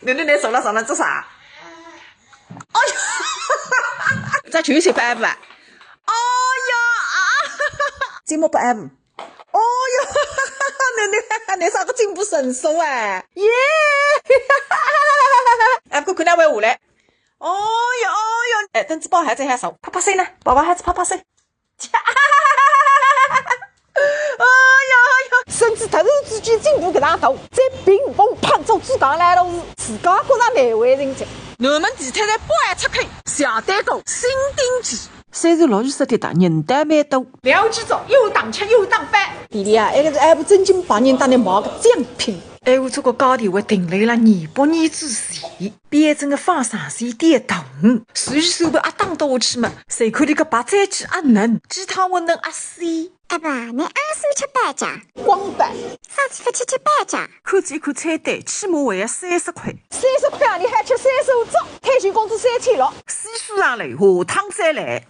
你上了做啥？哎呀，咋就是不爱不啊？哎呀啊！怎么不爱不？哦哟，你啥个进步神速哎？耶！哎，不看两位下来。哦哟，哎，等子宝孩子还少，啪啪声呢？宝宝孩子啪啪声。哎呀，甚至突然之间进步搿大大，在屏风胖走主讲来了是自家觉着难为人家。我们地摊在不爱吃亏，下单购新定制。虽然老实的人单蛮多，了解着又打吃又打饭。弟弟啊，那个是还不正经把人当的毛个奖品。哎，我这个高低位定来了200年之前，变成个放上水电动，随手不啊打到下去嘛，谁看你个白菜鸡啊嫩，鸡汤我能啊水。阿爸，你阿叔吃半价，光板。上次不吃半价。看这一看菜单，起码还要30块。30块啊，你还吃35张？开心工资3600。水数上来，下趟再来。